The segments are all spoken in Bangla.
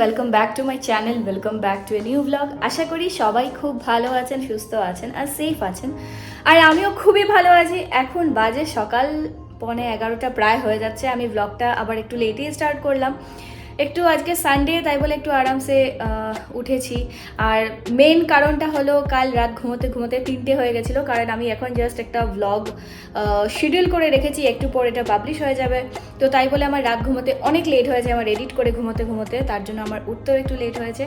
Welcome back to my channel, welcome back to a new blog. আশা করি সবাই খুব ভালো আছেন, সুস্থ আছেন আর সেফ আছেন। আর আমিও খুবই ভালো আছি। এখন বাজে সকাল 11:15 প্রায় হয়ে যাচ্ছে। আমি ব্লগটা আবার একটু লেটেই স্টার্ট করলাম। একটু আজকে সানডে, তাই বলে একটু আরামসে উঠেছি। আর মেন কারণটা হলো কাল রাত ঘুমোতে ঘুমোতে 3টে হয়ে গেছিলো, কারণ আমি এখন জাস্ট একটা ব্লগ শিডিউল করে রেখেছি, একটু পর এটা পাবলিশ হয়ে যাবে। তো তাই বলে আমার রাত ঘুমোতে অনেক লেট হয়েছে, আমার এডিট করে ঘুমোতে ঘুমোতে, তার জন্য আমার উঠতেও একটু লেট হয়েছে।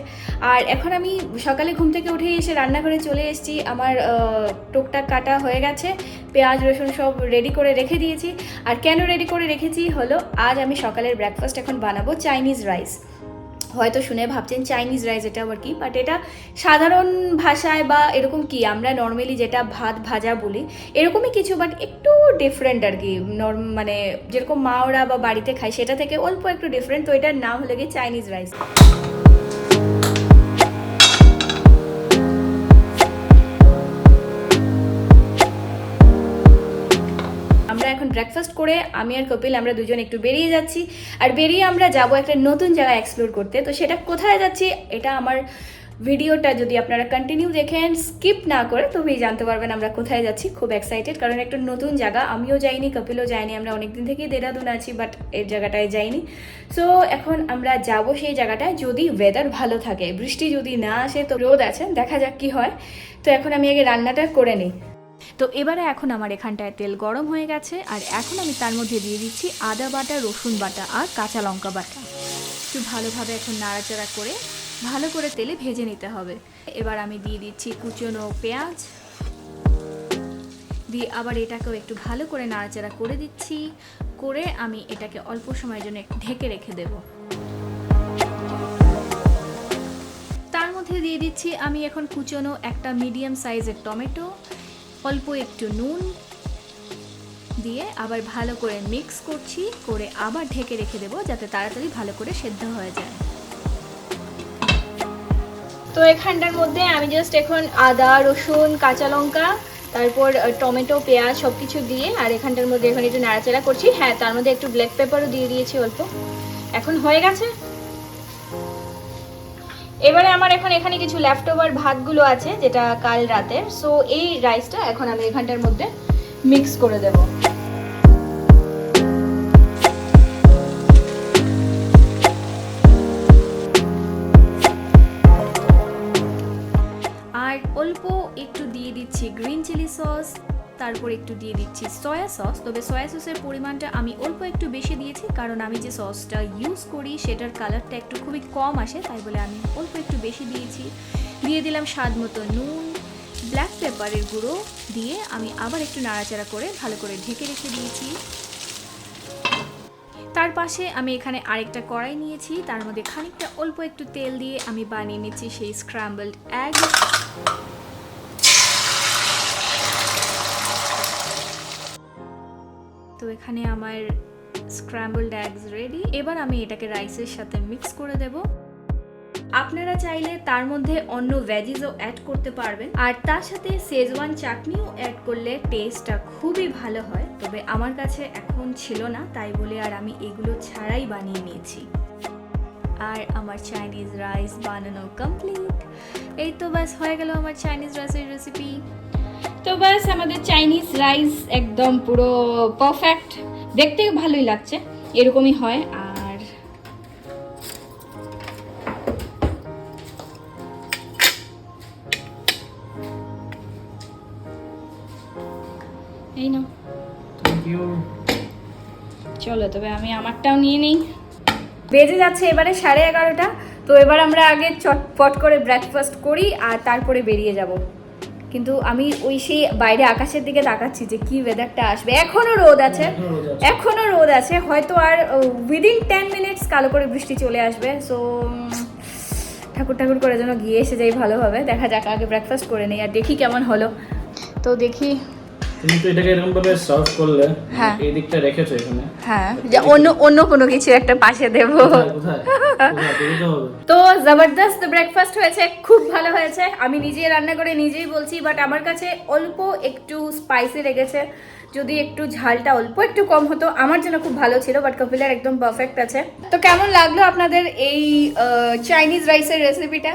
আর এখন আমি সকালে ঘুম থেকে উঠে এসে রান্নাঘরে চলে এসেছি। আমার টুকটাক কাটা হয়ে গেছে, পেঁয়াজ রসুন সব রেডি করে রেখে দিয়েছি। আর কেন রেডি করে রেখেছি হলো, আজ আমি সকালের ব্রেকফাস্ট এখন বানাবো চাইনিজ রাইস। হয়তো শুনে ভাবছেন চাইনিজ রাইস এটা আবার কি, বাট এটা সাধারণ ভাষায় বা এরকম কি আমরা নর্মালি যেটা ভাত ভাজা বলি এরকমই কিছু, বাট একটু ডিফারেন্ট আর কি। মানে যেরকম মা ওরা বা বাড়িতে খায় সেটা থেকে অল্প একটু ডিফারেন্ট। তো এটার নাম হলো গিয়ে চাইনিজ রাইস। আমরা এখন ব্রেকফাস্ট করে আমি আর কপিল আমরা দুজন একটু বেরিয়ে যাচ্ছি। আর বেরিয়ে আমরা যাব একটা নতুন জায়গা এক্সপ্লোর করতে। তো সেটা কোথায় যাচ্ছি, এটা আমার ভিডিওটা যদি আপনারা কন্টিনিউ দেখেন, স্কিপ না করে, তবেই জানতে পারবেন আমরা কোথায় যাচ্ছি। খুব এক্সাইটেড, কারণ একটা নতুন জায়গা, আমিও যাইনি, কপিলও যায়নি। আমরা অনেকদিন থেকেই দেরাদুন আছি, বাট এই জায়গাটায় যাইনি। সো এখন আমরা যাব সেই জায়গাটায়, যদি ওয়েদার ভালো থাকে, বৃষ্টি যদি না আসে, তো রোদ আছে, দেখা যাক কি হয়। তো এখন আমি আগে রান্নাটা করে নিই। তো এবারে এখন আমার এখানটায় তেল গরম হয়ে গেছে, আর এখন আমি তার মধ্যে দিয়ে দিচ্ছি আদা বাটা, রসুন বাটা আর কাঁচা লঙ্কা বাটা। একটু ভালোভাবে এখন নাড়াচাড়া করে ভালো করে তেলে ভেজে নিতে হবে। এবার আমি দিয়ে দিচ্ছি কুচনো পেঁয়াজ, দিয়ে আবার এটাকেও একটু ভালো করে নাড়াচাড়া করে দিচ্ছি। করে আমি এটাকে অল্প সময়ের জন্য ঢেকে রেখে দেব। তার মধ্যে দিয়ে দিচ্ছি আমি এখন কুচনো একটা মিডিয়াম সাইজের টমেটো, অল্প একটু নুন দিয়ে আবার ভালো করে মিক্স করছি, করে আবার ঢেকে রেখে দেবো যাতে তাড়াতাড়ি ভালো করে সেদ্ধ হয়ে যায়। তো এখানটার মধ্যে আমি জাস্ট এখন আদা রসুন কাঁচা লঙ্কা তারপর টমেটো পেঁয়াজ সব কিছু দিয়ে, আর এখানটার মধ্যে এখন একটু নাড়াচাড়া করছি। হ্যাঁ, তার মধ্যে একটু ব্ল্যাক পেপারও দিয়ে দিয়েছি অল্প। এখন হয়ে গেছে। এবারে আমার এখন এখানে কিছু লেফট ওভার ভাতগুলো আছে যেটা কাল রাতের। সো এই রাইসটা এখন আমি এখানটার মধ্যে মিক্স করে দেব। আর অল্প একটু দিয়ে দিচ্ছি গ্রিন চিলি সস, তারপর একটু দিয়ে দিচ্ছি সয়া সস। তবে সয়া সসের পরিমাণটা আমি অল্প একটু বেশি দিয়েছি, কারণ আমি যে সসটা ইউজ করি সেটার কালারটা একটু খুবই কম আসে, তাই বলে আমি অল্প একটু বেশি দিয়েছি। দিয়ে দিলাম স্বাদ মতো নুন, ব্ল্যাক পেপারের গুঁড়ো দিয়ে আমি আবার একটু নাড়াচাড়া করে ভালো করে ঢেকে রেখে দিয়েছি। তার পাশে আমি এখানে আরেকটা কড়াই নিয়েছি, তার মধ্যে খানিকটা অল্প একটু তেল দিয়ে আমি বানিয়ে নিচ্ছি সেই স্ক্র্যাম্বলড এগ। তো এখানে আমার স্ক্র্যাম্বলড এগস রেডি। এবার আমি এটাকে রাইসের সাথে মিক্স করে দেব। আপনারা চাইলে তার মধ্যে অন্য ভেজিসও অ্যাড করতে পারবেন, আর তার সাথে শেজওয়ান চাটনিও অ্যাড করলে টেস্টটা খুবই ভালো হয়। তবে আমার কাছে এখন ছিল না, তাই বলে আর আমি এগুলো ছাড়াই বানিয়ে নিয়েছি। আর আমার চাইনিজ রাইস বানানো কমপ্লিট। এই তো ব্যাস হয়ে গেল আমার চাইনিজ রাইসের রেসিপি। তো ব্যাস আমাদের চাইনিজ রাইস একদম পুরো পারফেক্ট, দেখতে ভালোই লাগছে, এরকমই হয়। আর এই নাও, চলো তবে আমি আমারটাও নিয়ে নিই। বেজে যাচ্ছে এবারে 11:30। তো এবার আমরা আগে চটপট করে ব্রেকফাস্ট করি আর তারপরে বেরিয়ে যাব। কিন্তু আমি ওই সেই বাইরে আকাশের দিকে তাকাচ্ছি যে কি ওয়েদারটা আসবে। এখনো রোদ আছে, হয়তো আর উইদিন 10 মিনিটস কালো করে বৃষ্টি চলে আসবে। সো ঠাকুর করে যেন গিয়ে এসে যাই ভালোভাবে। দেখা যাক, আগে ব্রেকফাস্ট করে নেই আর দেখি কেমন হলো। তো দেখি তুমি তো এটাকে এরকম ভাবে সার্ভ করলে, হ্যাঁ এই দিকটা রেখেছো এখানে। হ্যাঁ, যে অন্য কোনো কিছু একটা পাশে দেবো। কোথায় দিতে হবে? তো জবরদস্ত ব্রেকফাস্ট হয়েছে, খুব ভালো হয়েছে। আমি নিজেই রান্না করে নিজেই বলছি, বাট আমার কাছে অল্প একটু স্পাইসি লেগেছে। যদি একটু ঝালটা অল্প একটু কম হতো আমার জন্য খুব ভালো ছিল, বাট কপিলের একদম পারফেক্ট আছে। তো কেমন লাগলো আপনাদের এই চাইনিজ রাইসের রেসিপিটা?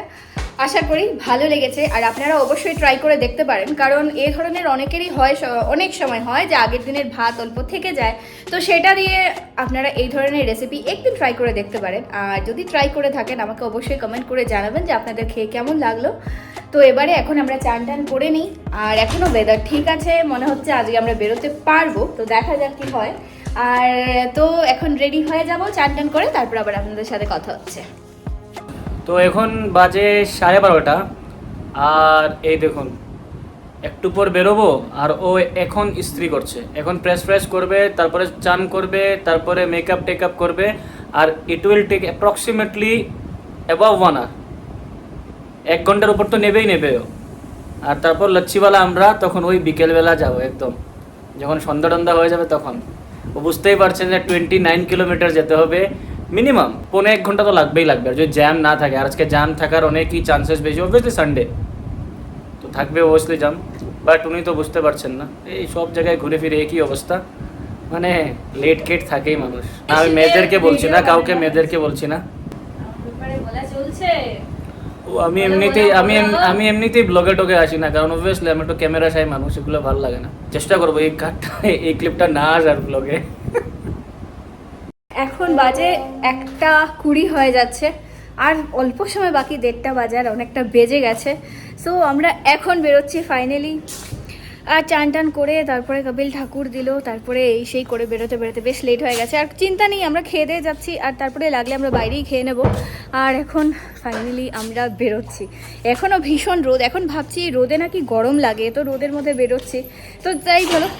আশা করি ভালো লেগেছে, আর আপনারা অবশ্যই ট্রাই করে দেখতে পারেন, কারণ এই ধরনের অনেকেরই হয়, অনেক সময় হয় যে আগের দিনের ভাত অল্প থেকে যায়, তো সেটা দিয়ে আপনারা এই ধরনের রেসিপি একদিন ট্রাই করে দেখতে পারেন। আর যদি ট্রাই করে থাকেন আমাকে অবশ্যই কমেন্ট করে জানাবেন যে আপনাদের খেয়ে কেমন লাগলো। তো এবারে এখন আমরা চান টান করে নিই, আর এখনও ওয়েদার ঠিক আছে, মনে হচ্ছে আজকে আমরা বেরোতে পারবো, তো দেখা যাক কি হয়। আর তো এখন রেডি হয়ে যাব চান টান করে, তারপর আবার আপনাদের সাথে কথা হচ্ছে। তো এখন বাজে 12:30, আর এই দেখুন একটু পর বেরোবো, আর ও এখন ইস্ত্রি করছে, এখন প্রেস করবে, তারপরে চান করবে, তারপরে মেকআপ টেকআপ করবে, আর it will take approximately above 1 hour, 1 ঘন্টার উপর তো নেবে ও। আর তারপর লচ্ছিওয়ালা আমরা তখন ওই বিকেলবেলা যাবো, একদম যখন সন্ধ্যা হয়ে যাবে তখন। ও বুঝতেই পারছেন যে 29 কিলোমিটার যেতে হবে মিনিমাম, 1.5 ঘন্টা তো লাগবেই লাগবে, আর যদি জ্যাম না থাকে, আর আজকে জ্যাম থাকার অনেকই চান্সেস বেশি, অবভিয়াসলি সানডে তো থাকবে অবভিয়াসলি জ্যাম, বাট উনি তো বুঝতে পারছেন না, এই সব জায়গায় ঘুরে ফিরে একই অবস্থা, মানে লেট কেট থাকেই মানুষ। আমি মেয়েদেরকে বলছি না, কাউকে মেয়েদেরকে বলছি না, ও আমি এমনিতেই ব্লগে টোকে আসি না, কারণ অবভিয়াসলি আমি একটু ক্যামেরা শাই মানুষ, এগুলো ভালো লাগে না। চেষ্টা করবো এই ক্লিপটা না আসার ব্লগে। এখন বাজে 1:20 হয়ে যাচ্ছে, আর অল্প সময় বাকি 1:30 বাজার, অনেকটা বেজে গেছে। সো আমরা এখন বেরোচ্ছি ফাইনালি, আর চান টান করে তারপরে কপিল ঠাকুর দিল, তারপরে এই সেই করে বেরোতে বেশ লেট হয়ে গেছে। আর চিন্তা নেই, আমরা খেয়ে দিয়ে যাচ্ছি, আর তারপরে লাগলে আমরা বাইরেই খেয়ে নেব। আর এখন ফাইনালি আমরা বেরোচ্ছি। এখনও ভীষণ রোদ, এখন ভাবছি রোদে নাকি গরম লাগে, তো রোদের মধ্যে বেরোচ্ছি। তো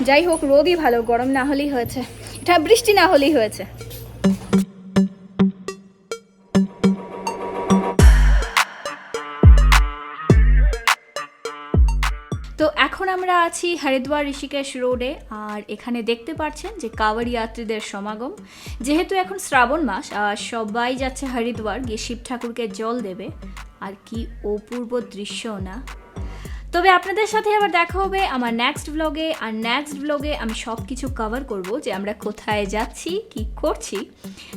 যাই হোক রোদই ভালো, গরম না হলেই হয়েছে, এটা বৃষ্টি না হলেই হয়েছে। তো এখন আমরা আছি হরিদ্বার ঋষিকেশ রোডে, আর এখানে দেখতে পাচ্ছেন যে কাঁওয়াড়ি যাত্রীদের সমাগম। যেহেতু এখন শ্রাবণ মাস, আর সবাই যাচ্ছে হরিদ্বার গিয়ে শিব ঠাকুরকে জল দেবে, আর কি অপূর্ব দৃশ্য না। তবে আপনাদের সাথে আবার দেখা হবে আমার নেক্সট ব্লগে, আর নেক্সট ব্লগে আমি সব কিছু কভার করব যে আমরা কোথায় যাচ্ছি, কি করছি।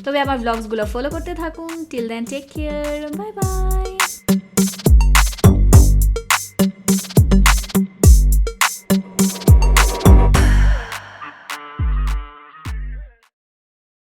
তবে আমার ব্লগসগুলো ফলো করতে থাকুন। Till then take care, bye by.